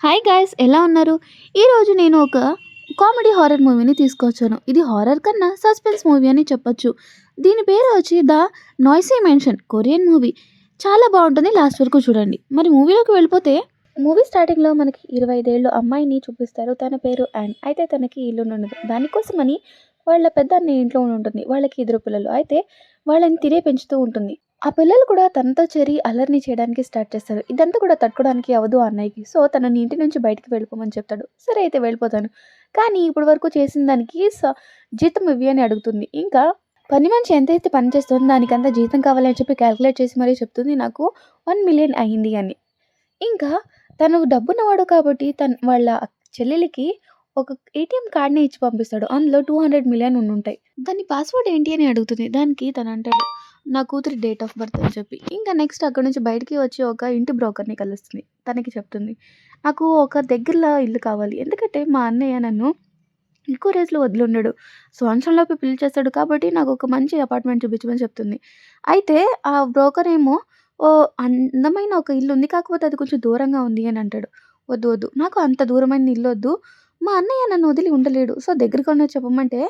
Hi guys, ఎలా ఉన్నారు? ఈరోజు నేను ఒక కామెడీ హారర్ మూవీని తీసుకొచ్చాను. ఇది హారర్ కన్నా సస్పెన్స్ మూవీ అని చెప్పొచ్చు. దీని పేరు వచ్చి 'the noisy mention' Korean movie. చాలా బాగుంటుంది, లాస్ట్ వరకు చూడండి. మరి మూవీలోకి వెళ్ళిపోతే మూవీ స్టార్టింగ్‌లో మనకి 25 ఏళ్ళు అమ్మాయిని చూపిస్తారు. తన పేరు యాన్. అయితే తనకి ఇల్లుండదు. దానికోసమని వాళ్ళ పెద్దన్నయ్య ఇంట్లో ఉంటుంది. వాళ్ళకి ఇద్దరు పిల్లలు. అయితే వాళ్ళని తినే పెంచుతూ ఉంటుంది. ఆ పిల్లలు కూడా తనతో చేరి అల్లరిని చేయడానికి స్టార్ట్ చేస్తారు. ఇదంతా కూడా తట్టుకోవడానికి అవ్వదు ఆ అన్నయ్యకి. సో, తనని ఇంటి నుంచి బయటికి వెళ్ళిపోమని చెప్తాడు. సరే అయితే వెళ్ళిపోతాను. కానీ ఇప్పటి వరకు చేసిన దానికి జీతం ఇవ్వి అని అడుగుతుంది. ఇంకా పని మనిషి ఎంతైతే పని చేస్తుందో దానికంతా జీతం కావాలి అని చెప్పి కాలిక్యులేట్ చేసి మరీ చెప్తుంది. నాకు 1,000,000 అయింది అని. ఇంకా తను డబ్బున్నవాడు కాబట్టి వాళ్ళ చెల్లెలికి ఒక ఏటీఎం కార్డ్‌ని ఇచ్చి పంపిస్తాడు. అందులో 200,000,000 ఉండుంటాయి. దాని పాస్‌వర్డ్ ఏంటి అని అడుగుతుంది. దానికి తనంటాడు, నా కూతురి డేట్ ఆఫ్ బర్త్ అని చెప్పి. ఇంకా నెక్స్ట్ అక్కడి నుంచి బయటికి వచ్చి ఒక ఇంటి బ్రోకర్‌ని కలుస్తుంది. తనకి చెప్తుంది, నాకు ఒక దగ్గరలో ఇల్లు కావాలి. ఎందుకంటే మా అన్నయ్య నన్ను ఎక్కువ రోజులు వదిలుండడు. సంవత్సరంలోపే పెళ్లి చేస్తాడు కాబట్టి నాకు ఒక మంచి అపార్ట్‌మెంట్ చూపించమని చెప్తుంది. అయితే ఆ బ్రోకర్ ఏమో అందమైన ఒక ఇల్లు ఉంది. కాకపోతే అది కొంచెం దూరంగా ఉంది అని అంటాడు. వద్దు వద్దు, నాకు అంత దూరమైన ఇల్లొద్దు. మా అన్నయ్య నన్ను వదిలి ఉండలేడు. సో, దగ్గరగానే చెప్పమంటే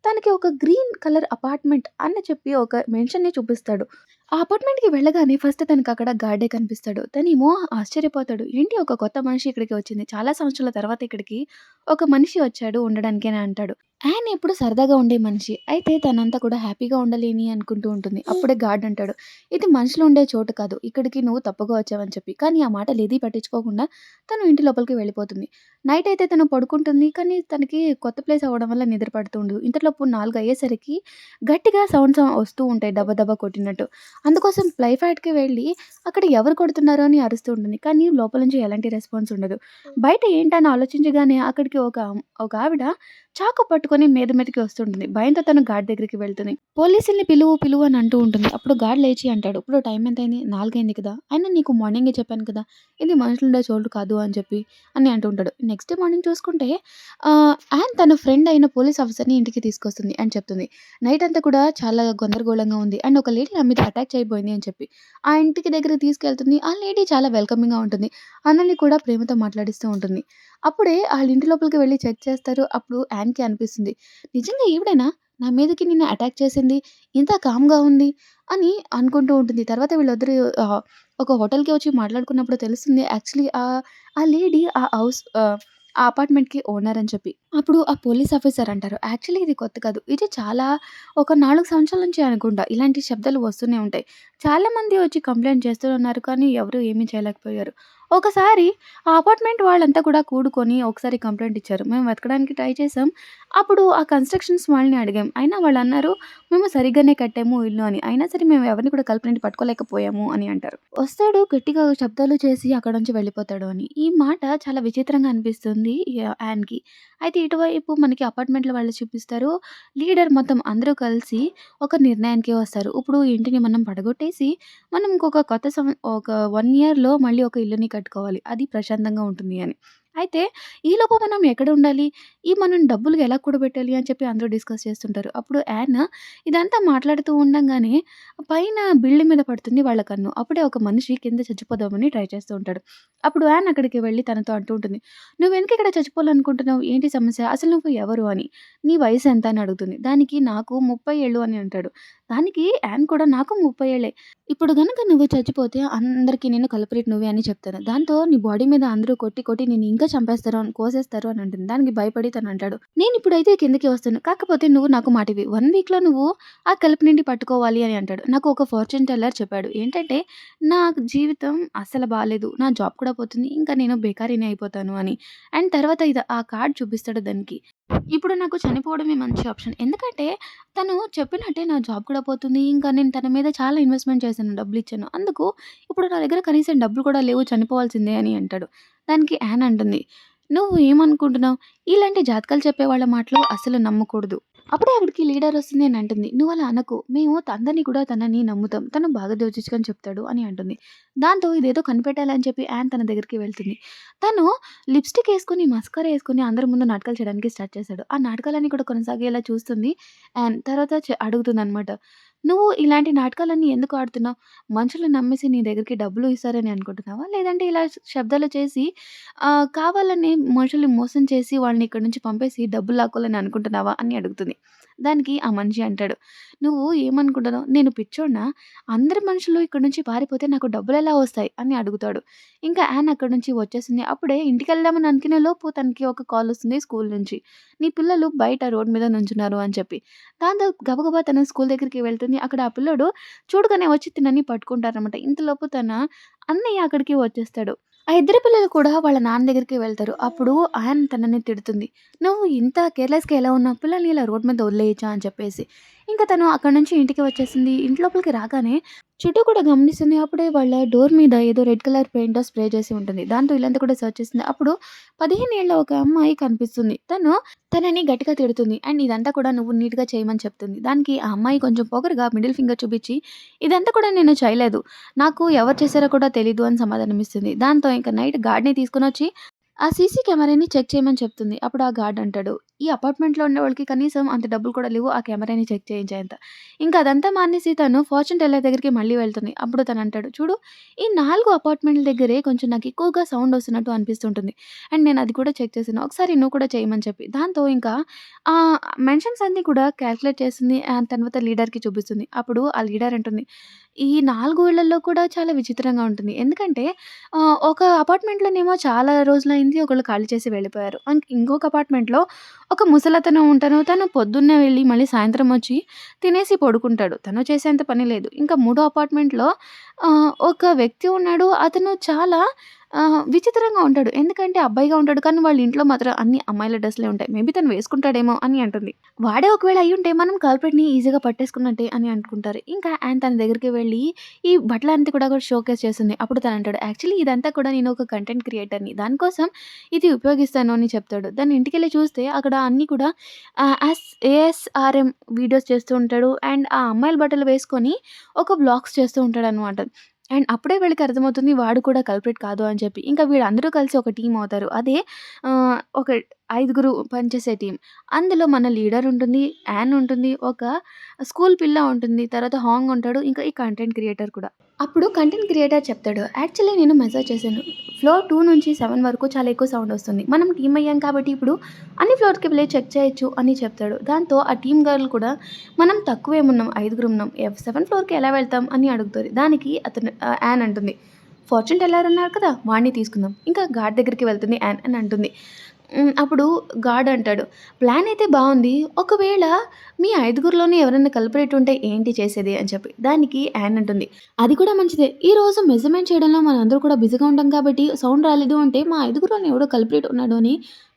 తనకి ఒక గ్రీన్ కలర్ అపార్ట్‌మెంట్ అని చెప్పి ఒక మెన్షన్‌ని చూపిస్తాడు. ఆ అపార్ట్‌మెంట్‌కి వెళ్ళగానే ఫస్ట్ తనకక్కడ గార్డే కనిపిస్తాడు. తనేమో ఆశ్చర్యపోతాడు. ఏంటి ఒక కొత్త మనిషి ఇక్కడికి వచ్చింది. చాలా సంవత్సరాల తర్వాత ఇక్కడికి ఒక మనిషి వచ్చాడు ఉండడానికి అని అంటాడు. యాన్ ఎప్పుడు సరదాగా ఉండే మనిషి. అయితే తనంతా కూడా హ్యాపీగా ఉండాలని అనుకుంటూ ఉంటుంది. అప్పుడే గార్డ్ అంటాడు, ఇది మనుషులు ఉండే చోటు కాదు. ఇక్కడికి నువ్వు తప్పుగా వచ్చావని చెప్పి. కానీ ఆ మాటలేది పట్టించుకోకుండా తను ఇంటి లోపలికి వెళ్ళిపోతుంది. నైట్ అయితే తను పడుకుంటుంది. కానీ తనకి కొత్త ప్లేస్ అవ్వడం వల్ల నిద్ర పడుతూ ఉండదు. ఇంతలోపు 4 అయ్యేసరికి గట్టిగా సౌండ్స్ వస్తూ ఉంటాయి దబ దబ కొట్టినట్టు. అందుకోసం ఫ్లై‌ఫాట్‌కి వెళ్ళి అక్కడ ఎవరు కొడుతున్నారో అని అరుస్తూ ఉంటుంది. కానీ లోపల నుంచి ఎలాంటి రెస్పాన్స్ ఉండదు. బయట ఏంటని ఆలోచించగానే అక్కడికి ఒక ఆవిడ చాకు పట్టుకొని మీద మీదకి వస్తుంటుంది. భయంతో తను గార్డ్ దగ్గరికి వెళ్తుంది. పోలీసుల్ని పిలువు పిలువు అని అంటూ ఉంటుంది. అప్పుడు గార్డ్ లేచి అంటాడు, ఇప్పుడు టైం ఎంతయింది? 4 అయింది కదా! అయినా నీకు మార్నింగే చెప్పాను కదా! ఇది మనుషులుండే చోటు కాదు అని చెప్పి అని అంటూ ఉంటాడు. నెక్స్ట్ డే మార్నింగ్ చూసుకుంటే యాన్ తన ఫ్రెండ్ అయిన పోలీస్ ఆఫీసర్‌ని ఇంటికి తీసుకొస్తుంది అని చెప్తుంది. నైట్ అంతా కూడా చాలా గందరగోళంగా ఉంది. అండ్ ఒక లేడీ నా మీద అటాక్ చేయబోయింది అని చెప్పి. ఆ ఇంటికి దగ్గరికి తీసుకెళ్తుంది. ఆ లేడీ చాలా వెల్కమింగ్‌గా ఉంటుంది. అందరిని కూడా ప్రేమతో మాట్లాడిస్తూ ఉంటుంది. అప్పుడే ఆళ్ళ ఇంటి లోపలికి వెళ్లి చెక్ చేస్తారు. అప్పుడు యాన్‌కి అనిపిస్తుంది, నిజంగా ఈవిడేనా నా మీదకి నిన్న అటాక్ చేసింది? ఇంత కామ్‌గా ఉంది అని అనుకుంటూ ఉంటుంది. తర్వాత వీళ్ళిద్దరూ ఒక హోటల్‌కి వచ్చి మాట్లాడుకున్నప్పుడు తెలుస్తుంది యాక్చువల్లీ ఆ లేడీ ఆ అపార్ట్‌మెంట్‌కి ఓనర్ అని చెప్పి. అప్పుడు ఆ పోలీస్ ఆఫీసర్ అంటారు, యాక్చువల్లీ ఇది కొత్త కాదు. ఇది చాలా ఒక 4 సంవత్సరాల నుంచి అనుకుంటా ఇలాంటి శబ్దాలు వస్తూనే ఉంటాయి. చాలామంది వచ్చి కంప్లెయింట్ చేస్తూ ఉన్నారు. కానీ ఎవరు ఏమీ చేయలేకపోయారు. ఒకసారి ఆ అపార్ట్‌మెంట్ వాళ్ళంతా కూడా కూడుకొని ఒకసారి కంప్లెయింట్ ఇచ్చారు. మేము వెతకడానికి ట్రై చేసాం. అప్పుడు ఆ కన్‌స్ట్రక్షన్స్ వాళ్ళని అడిగాం. అయినా వాళ్ళన్నారు, మేము సరిగ్గానే కట్టాము ఇల్లు అని. అయినా సరే మేము ఎవరిని కూడా కల్ప్రిట్‌ని పట్టుకోలేకపోయాము అని అంటారు. వస్తాడు గట్టిగా శబ్దాలు చేసి అక్కడి నుంచి వెళ్ళిపోతాడు అని. ఈ మాట చాలా విచిత్రంగా అనిపిస్తుంది యాన్‌కి. అయితే ఇటువైపు మనకి అపార్ట్‌మెంట్‌లో వాళ్ళు చూపిస్తారు. లీడర్ మొత్తం అందరూ కలిసి ఒక నిర్ణయానికి వస్తారు. ఇప్పుడు ఈ ఇంటిని మనం పడగొట్టేసి మనం ఇంకొక ఒక 1 ఇయర్‌లో మళ్ళీ ఒక ఇల్లుని కట్టుకోవాలి. అది ప్రశాంతంగా ఉంటుంది అని. అయితే ఈలోపు మనం ఎక్కడ ఉండాలి? మనం డబ్బులు ఎలా కూడబెట్టాలి అని చెప్పి అందరూ డిస్కస్ చేస్తుంటారు. అప్పుడు యాన్ ఇదంతా మాట్లాడుతూ ఉండంగానే పైన బిల్డింగ్ మీద పడుతుంది వాళ్ళ కన్ను. అప్పుడే ఒక మనిషి కింద చచ్చిపోదామని ట్రై చేస్తూ ఉంటాడు. అప్పుడు యాన్ అక్కడికి వెళ్లి తనతో అంటూ ఉంటుంది, "నువ్వెందుకు ఇక్కడ చచ్చిపోవాలనుకుంటున్నావు? ఏంటి సమస్య? అసలు నువ్వు ఎవరు?" అని. "నీ వయసు ఎంత?" అని అడుగుతుంది. దానికి నాకు 30 ఏళ్ళు అని అంటాడు. దానికి యాన్ కూడా నాకు 30 ఏళ్లే. ఇప్పుడు గనుక నువ్వు చచ్చిపోతే అందరికి నేను కల్ప్రిట్ నువ్వే అని చెప్తాను. దాంతో నీ బాడీ మీద అందరూ కొట్టి కొట్టి నిన్ను ఇంకా చంపేస్తారు కోసేస్తారు అని అంటుంది. దానికి భయపడి తనంటాడు, నేనిప్పుడైతే కిందకి వస్తాను. కాకపోతే నువ్వు నాకు మాటివ్వి. 1 వీక్‌లో నువ్వు ఆ కల్ప్రిట్‌ని పట్టుకోవాలి అని అంటాడు. నాకు ఒక ఫార్చ్యూన్ టెల్లర్ చెప్పాడు. ఏంటంటే నా జీవితం అస్సలు బాలేదు. నా జాబ్ కూడా పోతుంది. ఇంకా నేను బేకారీనే అయిపోతాను అని. అండ్ తర్వాత ఆ కార్డ్ చూపిస్తాడు దానికి. ఇప్పుడు నాకు చనిపోవడమే మంచి ఆప్షన్. ఎందుకంటే తను చెప్పినట్టే నా జాబ్ కూడా పోతుంది. ఇంకా నేను తన మీద చాలా ఇన్వెస్ట్‌మెంట్ చేశాను. డబ్బులిచ్చాను. అందుకు ఇప్పుడు నా దగ్గర కనీసం డబ్బులు కూడా లేవు, చనిపోవాల్సిందే అని అంటాడు. దానికి యాన్ అంటుంది, "నువ్వు ఏమనుకుంటున్నావు? ఇలాంటి జాతకాలు చెప్పేవాళ్ళ మాటలు అస్సలు నమ్మకూడదు." అప్పుడే అక్కడికి లీడర్ వస్తుంది అని అంటుంది. "నువ్వలా అనకు. మేము అందరిని కూడా తనని నమ్ముతాం. తను బాగా దోచేచుకొని చెప్తాడు" అని అంటుంది. దాంతో ఇదేదో కనిపెట్టాలని చెప్పి యాన్ తన దగ్గరికి వెళ్తుంది. తను లిప్‌స్టిక్ ఏసుకొని, మస్కరా ఏసుకొని అందరి ముందు నాటకాలు చేయడానికి స్టార్ట్ చేశాడు. ఆ నాటకాలన్నీ కూడా కొనసాగేలా చూస్తుంది యాన్. తర్వాత అడుగుతుందనమాట. "నువ్వు ఇలాంటి నాటకాలన్నీ ఎందుకు ఆడుతున్నావు? మనుషుల్ని నమ్మేసి నీ దగ్గరికి డబ్బులు ఇస్తారని అనుకుంటున్నావా? లేదంటే ఇలా శబ్దాలు చేసి కావాలని మనుషుల్ని మోసం చేసి వాళ్ళని ఇక్కడి నుంచి పంపేసి డబ్బులు లాక్కోవాలని అనుకుంటున్నావా?" అని అడుగుతుంది. దానికి ఆ మనిషి అంటాడు, "నువ్వు ఏమనుకుంటున్నావు? నేను పిచ్చోడినా? అందరి మనుషులు ఇక్కడి నుంచి పారిపోతే నాకు డబ్బులెలా వస్తాయి?" అని అడుగుతాడు. ఇంకా యాన్ అక్కడి నుంచి వచ్చేసింది. అప్పుడే ఇంటికెళ్దామని అనుకునే లోపు తనకి ఒక కాలొస్తుంది స్కూల్ నుంచి. "నీ పిల్లలు బయట రోడ్ మీద నుంచున్నారు" అని చెప్పి. దాంతో గబగబా తను స్కూల్ దగ్గరికి వెళ్తుంది. అక్కడ ఆ పిల్లోడు చూడగానే వచ్చి తినని పట్టుకుంటారనమాట. ఇంతలోపు తన అన్నయ్య అక్కడికి వచ్చేస్తాడు. ఆ ఇద్దరు పిల్లలు కూడా వాళ్ళ నాన్న దగ్గరికి వెళ్తారు. అప్పుడు యాన్ తనని తిడుతుంది. "నువ్వు ఇంత కేర్‌లెస్‌గా ఎలా ఉన్నావు? పిల్లల్ని ఇలా రోడ్ మీద వదిలేయచ్చా?" అని చెప్పేసి. ఇంకా తను అక్కడి నుంచి ఇంటికి వచ్చేసింది. ఇంటి లోపలికి రాగానే చుట్టూ కూడా గమనిస్తుంది. అప్పుడే వాళ్ళ డోర్ మీద ఏదో రెడ్ కలర్ పెయింటో స్ప్రే చేసి ఉంటుంది. దాంతో ఇల్లంతా కూడా సెర్చ్ చేసింది. అప్పుడు 15 ఏళ్ల ఒక అమ్మాయి కనిపిస్తుంది. తనని గట్టిగా తిడుతుంది. అండ్ ఇదంతా కూడా నువ్వు నీట్‌గా చేయమని చెప్తుంది. దానికి ఆ అమ్మాయి కొంచెం పొగరుగా మిడిల్ ఫింగర్ చూపించి, "ఇదంతా కూడా నేను చేయలేదు. నాకు ఎవరు చేశారో కూడా తెలీదు" అని సమాధానమిస్తుంది. దాంతో ఇంక నైట్ గార్డ్‌ని తీసుకొనొచ్చి ఆ సీసీ కెమెరాని చెక్ చేయమని చెప్తుంది. అప్పుడు ఆ గార్డ్ అంటాడు, "ఈ అపార్ట్మెంట్‌లో ఉండేవాళ్ళకి కనీసం అంత డబ్బులు కూడా లేవు. ఆ కెమెరాని చెక్ చేయించేంత." ఇంకా అదంతా మానేసి తను ఫార్చ్యూన్ టెల్లర్ దగ్గరికి మళ్ళీ వెళ్తుంది. అప్పుడు తనంటాడు, "చూడు, ఈ 4 అపార్ట్మెంట్‌ల దగ్గరే కొంచెం నాకు ఎక్కువగా సౌండ్ వస్తున్నట్టు అనిపిస్తుంటుంది. అండ్ నేను అది కూడా చెక్ చేశాను. ఒకసారి నువ్వు కూడా చేయమని" చెప్పి. దాంతో ఇంకా మెన్షన్స్ అన్నీ కూడా కాలిక్యులేట్ చేస్తుంది. తర్వాత లీడర్‌కి చూపిస్తుంది. అప్పుడు ఆ లీడర్ అంటుంది, "ఈ 4 ఇళ్లల్లో కూడా చాలా విచిత్రంగా ఉంటుంది. ఎందుకంటే ఒక అపార్ట్మెంట్‌లోనేమో చాలా రోజులైంది ఒకళ్ళు ఖాళీ చేసి వెళ్ళిపోయారు. ఇంకొక అపార్ట్మెంట్‌లో ఒక ముసలతను ఉంటాను. తను పొద్దున్నే వెళ్ళి మళ్ళీ సాయంత్రం వచ్చి తినేసి పడుకుంటాడు. తను చేసేంత పని లేదు. ఇంకా మూడో అపార్ట్మెంట్‌లో ఒక వ్యక్తి ఉన్నాడు. అతను చాలా విచిత్రంగా ఉంటాడు. ఎందుకంటే అబ్బాయిగా ఉంటాడు. కానీ వాళ్ళ ఇంట్లో మాత్రం అన్ని అమ్మాయిల డ్రెస్‌లే ఉంటాయి. మేబీ తను వేసుకుంటాడేమో అని అంటుంది. వాడే ఒకవేళ అయ్యుంటే మనం కల్ప్రిట్‌ని ఈజీగా పట్టేసుకున్నట్టే అని అనుకుంటారు. ఇంకా ఆయన తన దగ్గరికి వెళ్ళి ఈ బట్టలంతా కూడా షోకేస్ చేస్తుంది. అప్పుడు తనంటాడు, "యాక్చువల్లీ ఇదంతా కూడా నేను ఒక కంటెంట్ క్రియేటర్‌ని. దానికోసం ఇది ఉపయోగిస్తాను" అని చెప్తాడు. దాన్ని ఇంటికెళ్ళి చూస్తే అక్కడ అన్నీ కూడా ఏఎస్ఆర్ఎం వీడియోస్ చేస్తూ ఉంటాడు. అండ్ ఆ అమ్మాయిల బట్టలు వేసుకొని ఒక వ్లాగ్స్ చేస్తూ ఉంటాడనమాట. అండ్ అప్పుడే వీళ్ళకి అర్థమవుతుంది వాడు కూడా కల్ప్రిట్ కాదు అని చెప్పి. ఇంకా వీళ్ళందరూ కలిసి ఒక టీమ్ అవుతారు. అదే ఒక ఐదుగురు పనిచేసే టీమ్. అందులో మన లీడర్ ఉంటుంది, యాన్ ఉంటుంది, ఒక స్కూల్ పిల్ల ఉంటుంది, తర్వాత హాంగ్ ఉంటాడు, ఇంకా ఈ కంటెంట్ క్రియేటర్ కూడా. అప్పుడు కంటెంట్ క్రియేటర్ చెప్తాడు, "యాక్చువల్లీ నేను మెసేజ్ చేశాను. ఫ్లోర్ 2 నుంచి 7 వరకు చాలా ఎక్కువ సౌండ్ వస్తుంది. మనం టీమ్ అయ్యాం కాబట్టి ఇప్పుడు అన్ని ఫ్లోర్‌కి వెళ్ళి చెక్ చేయొచ్చు" అని చెప్తాడు. దాంతో ఆ టీమ్ గర్ల్ కూడా, "మనం తక్కువేమున్నాం, ఐదుగురున్నాం. 7 ఫ్లోర్‌కి ఎలా వెళ్తాం" అని అడుగుతది. దానికి యాన్ అంటుంది, "ఫార్చ్యూన్ టెల్లర్ అన్నారు కదా! వాడిని తీసుకుందాం." ఇంకా గార్డ్ దగ్గరికి వెళ్తుంది యాన్ అని అంటుంది. అప్పుడు గార్డ్ అంటాడు, "ప్లాన్ అయితే బావుంది. ఒకవేళ మీ ఐదుగురిలోని ఎవరైనా కల్పరేట్ ఉంటే ఏంటి చేసేది" అని చెప్పి. దానికి యాన్ అంటుంది, "అది కూడా మంచిదే. ఈరోజు మెజర్‌మెంట్ చేయడంలో మనందరూ కూడా బిజీగా ఉంటాం కాబట్టి సౌండ్ రాలేదు అంటే మా ఐదుగురిలోని ఎవడో కల్పరేట్ ఉన్నాడు అని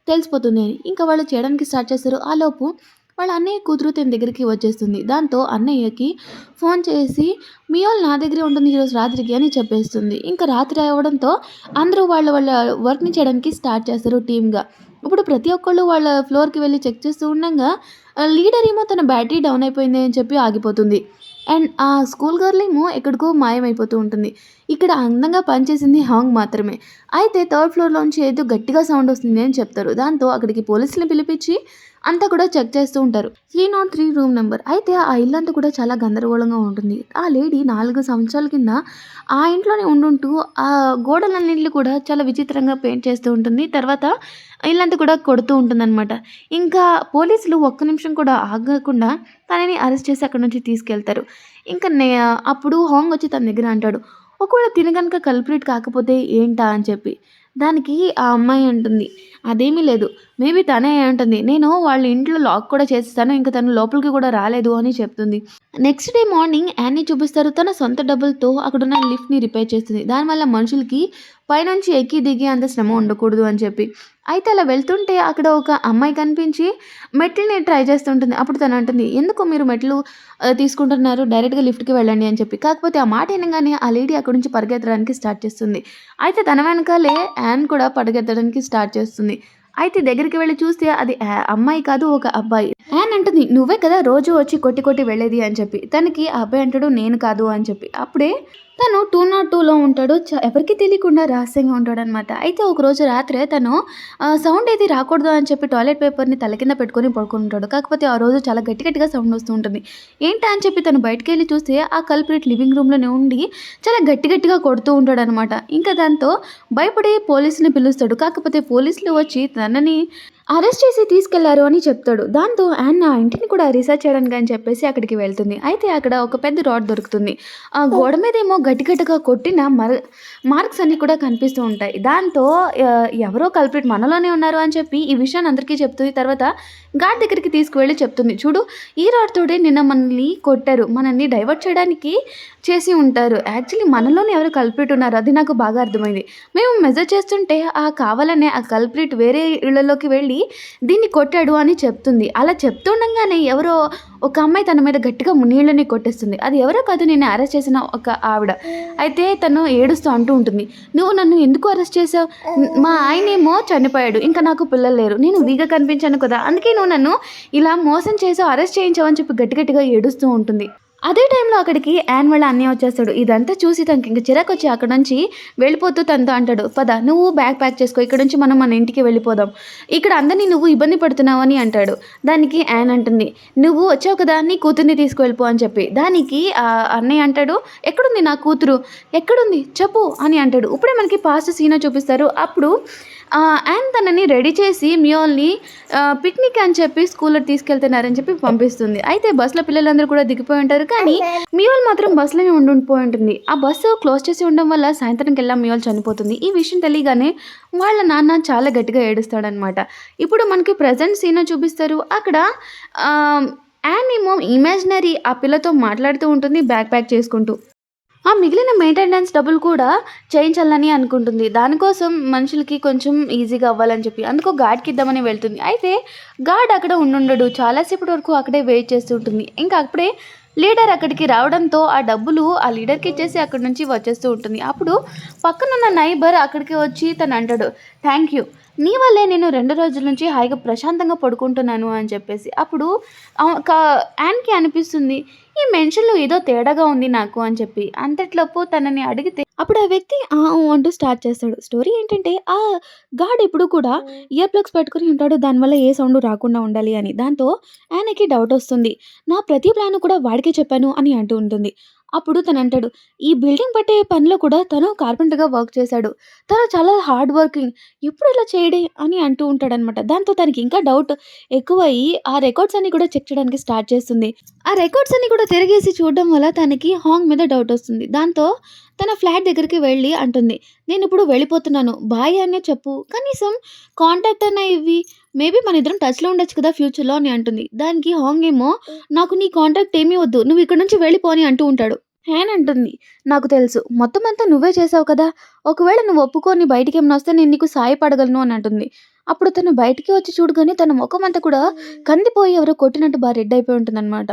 తెలిసిపోతుంది" అని. ఇంకా వాళ్ళు చేయడానికి స్టార్ట్ చేస్తారు. ఆలోపు వాళ్ళ అన్నయ్య కూతురు తన దగ్గరికి వచ్చేస్తుంది. దాంతో అన్నయ్యకి ఫోన్ చేసి, "మీ వోళ్ళు నా దగ్గరే ఉంటుంది ఈరోజు రాత్రికి" అని చెప్పేస్తుంది. ఇంకా రాత్రి అవ్వడంతో అందరూ వాళ్ళ వాళ్ళ వర్క్‌ని చేయడానికి స్టార్ట్ చేస్తారు టీమ్‌గా. ఇప్పుడు ప్రతి ఒక్కళ్ళు వాళ్ళ ఫ్లోర్‌కి వెళ్లి చెక్ చేస్తూ ఉండంగా లీడర్ ఏమో తన బ్యాటరీ డౌన్ అయిపోయింది అని చెప్పి ఆగిపోతుంది. అండ్ ఆ స్కూల్ గర్ల్ ఏమో ఎక్కడికో మాయమైపోతూ ఉంటుంది. ఇక్కడ అందంగా పనిచేసింది హాంగ్ మాత్రమే. అయితే థర్డ్ ఫ్లోర్‌లోంచి ఏదో గట్టిగా సౌండ్ వస్తుంది అని చెప్తారు. దాంతో అక్కడికి పోలీసులని పిలిపించి అంతా కూడా చెక్ చేస్తూ ఉంటారు. 303 రూమ్ నంబర్. అయితే ఆ ఇల్లంతా కూడా చాలా గందరగోళంగా ఉంటుంది. ఆ లేడీ 4 సంవత్సరాల కింద ఆ ఇంట్లోనే ఉండుంటూ ఆ గోడలన్నిటిని కూడా చాలా విచిత్రంగా పెయింట్ చేస్తూ ఉంటుంది. తర్వాత ఇల్లంతా కూడా కొడుతూ ఉంటుందనమాట. ఇంకా పోలీసులు ఒక్క నిమిషం కూడా ఆగకుండా తనని అరెస్ట్ చేసి అక్కడి నుంచి తీసుకెళ్తారు. ఇంకా అప్పుడు హాంగ్ వచ్చి తన దగ్గర అంటాడు, "ఒకవేళ తిను గనుక కల్ప్రిట్ కాకపోతే ఏంటా" అని చెప్పి. దానికి ఆ అమ్మాయి అంటుంది, "అదేమీ లేదు. మేబీ తనే అయ్యుంటుంది. నేను వాళ్ళ ఇంట్లో లాక్ కూడా చేసేసాను. ఇంక తను లోపలికి కూడా రాలేదు" అని చెప్తుంది. నెక్స్ట్ డే మార్నింగ్ యాన్‌ని చూపిస్తారు. తన సొంత డబ్బులతో అక్కడున్న లిఫ్ట్‌ని రిపేర్ చేస్తుంది. దానివల్ల మనుషులకి పైనుంచి ఎక్కి దిగి అంత శ్రమ ఉండకూడదు అని చెప్పి. అయితే అలా వెళ్తుంటే అక్కడ ఒక అమ్మాయి కనిపించి మెట్లని ట్రై చేస్తుంటుంది. అప్పుడు తను అంటుంది, "ఎందుకు మీరు మెట్లు తీసుకుంటున్నారు? డైరెక్ట్‌గా లిఫ్ట్‌కి వెళ్ళండి" అని చెప్పి. కాకపోతే ఆ మాట వినంగానే ఆ లేడీ అక్కడి నుంచి పరిగెత్తడానికి స్టార్ట్ చేస్తుంది. అయితే తన వెనకాలే యాన్ కూడా పరిగెత్తడానికి స్టార్ట్ చేస్తుంది. అయితే దగ్గరికి వెళ్లి చూస్తే అది అమ్మాయి కాదు, ఒక అబ్బాయి. యాన్ అంటుంది, "నువ్వే కదా రోజు వచ్చి కొట్టి కొట్టి వెళ్ళేది" అని చెప్పి. తనకి ఆ అబ్బాయి అంటాడు, "నేను కాదు" అని చెప్పి. అప్పుడే తను 202లో ఉంటాడు. ఎవరికీ తెలియకుండా రహస్యంగా ఉంటాడనమాట. అయితే ఒకరోజు రాత్రే తను సౌండ్ ఏది రాకూడదు అని చెప్పి టాయిలెట్ పేపర్‌ని తల కింద పెట్టుకొని పడుకొనుంటాడు. కాకపోతే ఆ రోజు చాలా గట్టి గట్టిగా సౌండ్ వస్తూ ఉంటుంది. ఏంటా అని చెప్పి తను బయటికెళ్ళి చూస్తే ఆ కల్ప్రిట్ లివింగ్ రూమ్‌లోనే ఉండి చాలా గట్టి గట్టిగా కొడుతూ ఉంటాడనమాట. ఇంకా దాంతో భయపడి పోలీస్‌ని పిలుస్తాడు. కాకపోతే పోలీసులు వచ్చి తనని అరెస్ట్ చేసి తీసుకెళ్లారు అని చెప్తాడు. దాంతో యాన్ ఆ ఇంటిని కూడా రిసర్చ్ చేయడానికి అని చెప్పేసి అక్కడికి వెళ్తుంది. అయితే అక్కడ ఒక పెద్ద రాడ్ దొరుకుతుంది. ఆ గోడ మీదేమో గట్టి గట్టిగా కొట్టిన మార్క్స్ అన్నీ కూడా కనిపిస్తూ ఉంటాయి. దాంతో ఎవరో కల్ప్రిట్ మనలోనే ఉన్నారు అని చెప్పి ఈ విషయాన్ని అందరికీ చెప్తుంది. తర్వాత గార్డ్ దగ్గరికి తీసుకువెళ్ళి చెప్తుంది. చూడు, ఈ రాడ్ తోటే నిన్న మనల్ని కొట్టారు. మనల్ని డైవర్ట్ చేయడానికి చేసి ఉంటారు. యాక్చువల్లీ మనలోనే ఎవరో కల్ప్రిట్ ఉన్నారు. అది నాకు బాగా అర్థమైంది. మేము మెజర్ చేస్తుంటే కావాలనే ఆ కల్ప్రిట్ వేరే ఇళ్లలోకి వెళ్ళి దీన్ని కొట్టాడు అని చెప్తుంది. అలా చెప్తుండగానే ఎవరో ఒక అమ్మాయి తన మీద గట్టిగా నీళ్ళని కొట్టేస్తుంది. అది ఎవరో కాదు, నిన్ను అరెస్ట్ చేసిన ఒక ఆవిడ. అయితే తను ఏడుస్తూ అంటూ ఉంటుంది, నువ్వు నన్ను ఎందుకు అరెస్ట్ చేసావు? మా ఆయనేమో చనిపోయాడు. ఇంకా నాకు పిల్లలు లేరు. నేను వీక్‌గా కనిపించాను కదా! అందుకే నువ్వు నన్ను ఇలా మోసం చేసావు, అరెస్ట్ చేయించావు అని చెప్పి గట్టి గట్టిగా ఏడుస్తూ ఉంటుంది. అదే టైంలో అక్కడికి యాన్ వాళ్ళ అన్నయ్య వచ్చేస్తాడు. ఇదంతా చూసి తనకి ఇంక చిరాకొచ్చి అక్కడి నుంచి వెళ్ళిపోతూ తనతో అంటాడు, పద నువ్వు బ్యాగ్ ప్యాక్ చేసుకో, ఇక్కడ నుంచి మనం మన ఇంటికి వెళ్ళిపోదాం. ఇక్కడ అందరినీ నువ్వు ఇబ్బంది పడుతున్నావు అని అంటాడు. దానికి యాన్ అంటుంది, నువ్వు వచ్చావు కదా నీ కూతుర్ని తీసుకువెళ్ళిపో అని చెప్పి. దానికి అన్నయ్య అంటాడు, ఎక్కడుంది నా కూతురు, ఎక్కడుంది చెప్పు అని అంటాడు. ఇప్పుడే మనకి పాస్ట్ సీన్ చూపిస్తారు. అప్పుడు యాన్ తనని రెడీ చేసి మియోల్ని పిక్నిక్ అని చెప్పి స్కూల్లో తీసుకెళ్తున్నారని చెప్పి పంపిస్తుంది. అయితే బస్సులో పిల్లలందరూ కూడా దిగిపోయి ఉంటారు. కానీ మియోల్ మాత్రం బస్సులోనే ఉండిపోయి ఉంటుంది. ఆ బస్సు క్లోజ్ చేసి ఉండడం వల్ల సాయంత్రం కల్లా మియోల్ చనిపోతుంది. ఈ విషయం తెలియగానే వాళ్ళ నాన్న చాలా గట్టిగా ఏడుస్తాడనమాట. ఇప్పుడు మనకి ప్రెజెంట్ సీన్ చూపిస్తారు. అక్కడ యాన్ ఏమో ఇమాజినరీ ఆ పిల్లతో మాట్లాడుతూ ఉంటుంది బ్యాగ్ ప్యాక్ చేసుకుంటూ. ఆ మిగిలిన మెయింటెనెన్స్ డబ్బులు కూడా చేయించాలని అనుకుంటుంది. దానికోసం మనుషులకి కొంచెం ఈజీగా అవ్వాలని చెప్పి అందుకో గార్డ్‌కి ఇద్దామని వెళ్తుంది. అయితే గార్డ్ అక్కడ ఉండుండడు. చాలా సేపటి వరకు అక్కడే వెయిట్ చేస్తూ ఉంటుంది. ఇంకా అప్పుడే లీడర్ అక్కడికి రావడంతో ఆ డబ్బులు ఆ లీడర్‌కి ఇచ్చేసి అక్కడి నుంచి వచ్చేస్తూ ఉంటుంది. అప్పుడు పక్కనున్న నైబర్ అక్కడికి వచ్చి తను అంటాడు, థ్యాంక్ యూ, నీ వల్లే నేను 2 రోజుల నుంచి హాయిగా ప్రశాంతంగా పడుకుంటున్నాను అని చెప్పేసి. అప్పుడు యాన్‌కి అనిపిస్తుంది, ఈ మెన్షన్‌లో ఏదో తేడాగా ఉంది నాకు అని చెప్పి. అంతట్లోపు తనని అడిగితే అప్పుడు ఆ వ్యక్తి ఆ! ఊ అంటూ స్టార్ట్ చేస్తాడు. స్టోరీ ఏంటంటే గార్డ్ ఎప్పుడు కూడా ఇయర్ ప్లగ్స్ పెట్టుకొని ఉంటాడు. దానివల్ల ఏ సౌండ్ రాకుండా ఉండాలి అని. దాంతో యానీకి డౌట్ వస్తుంది. నా ప్రతి ప్లాన్ కూడా వాడికే చెప్పాను అని అంటూ ఉంటుంది. అప్పుడు తనంటాడు, ఈ బిల్డింగ్ పట్టే పనిలో కూడా తను కార్పెంటర్‌గా వర్క్ చేశాడు. తను చాలా హార్డ్ వర్కింగ్. ఎప్పుడు ఇలా చేయడే అని అంటూ ఉంటాడనమాట. దాంతో తనకి ఇంకా డౌట్ ఎక్కువయ్యి ఆ రికార్డ్స్ అన్నీ కూడా చెక్ చేయడానికి స్టార్ట్ చేస్తుంది. ఆ రికార్డ్స్ అన్నీ కూడా తిరగేసి చూడడం వల్ల తనకి హాంగ్ మీద డౌట్ వస్తుంది. దాంతో తన ఫ్లాట్ దగ్గరికి వెళ్ళి అంటుంది, నేనిప్పుడు వెళ్ళిపోతున్నాను. బాయ్ అనే చెప్పు. కనీసం కాంటాక్ట్ అన్నా ఇవ్వి. మేబీ మనిద్దరం టచ్‌లో ఉండొచ్చు కదా ఫ్యూచర్‌లో అని అంటుంది. దానికి హాంగ్ ఏమో, నాకు నీ కాంటాక్ట్ ఏమీ వద్దు. నువ్వు ఇక్కడి నుంచి వెళ్ళిపో అని అంటూ ఉంటాడు. హ్యాన్ అంటుంది, నాకు తెలుసు. మొత్తం అంతా నువ్వే చేసావు కదా! ఒకవేళ నువ్వు ఒప్పుకొని బయటికేమైనా వస్తే నేను నీకు సాయపడగలను అని అంటుంది. అప్పుడు తను బయటికి వచ్చి చూడగానే తన మొఖం అంతా కూడా కందిపోయి ఎవరో కొట్టినట్టు రెడ్ అయిపోయి ఉంటుందనమాట.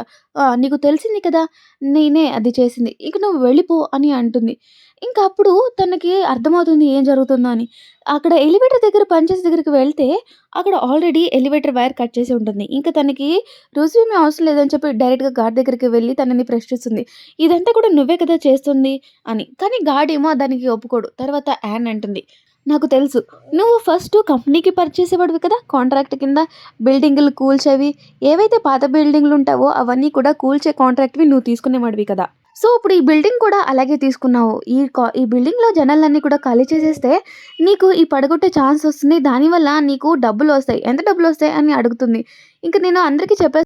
నీకు తెలిసింది కదా! నేనే అది చేసింది. ఇక నువ్వు వెళ్ళిపో అని అంటుంది. ఇంక అప్పుడు తనకి అర్థమవుతుంది ఏం జరుగుతుందో అని. అక్కడ ఎలివేటర్ దగ్గర పంచేసి దగ్గరికి వెళ్తే అక్కడ ఆల్రెడీ ఎలివేటర్ వైర్ కట్ చేసి ఉంటుంది. ఇంక తనకి రుజువేమీ అవసరం లేదని చెప్పి డైరెక్ట్‌గా గార్డ్ దగ్గరికి వెళ్ళి తనని ప్రశ్నిస్తుంది. ఇదంతా కూడా నువ్వే కదా చేస్తుంది అని. కానీ గార్డ్ ఏమో దానికి ఒప్పుకోడు. తర్వాత యాన్ అంటుంది, నాకు తెలుసు. నువ్వు ఫస్ట్ కంపెనీకి పనిచేసేవాడివి కదా! కాంట్రాక్ట్ కింద బిల్డింగులు కూల్చేవి. ఏవైతే పాత బిల్డింగులు ఉంటావో అవన్నీ కూడా కూల్చే కాంట్రాక్ట్‌వి నువ్వు తీసుకునేవాడివి కదా! సో, ఇప్పుడు ఈ బిల్డింగ్ కూడా అలాగే తీసుకున్నావు. ఈ బిల్డింగ్‌లో జనాలన్నీ కూడా ఖాళీ చేసేస్తే నీకు ఈ పడగొట్టే ఛాన్స్ వస్తుంది. దానివల్ల నీకు డబ్బులొస్తాయి. ఎంత డబ్బులొస్తాయి అని అడుగుతుంది. ఇంక నేను అందరికీ చెప్పేస్తాను.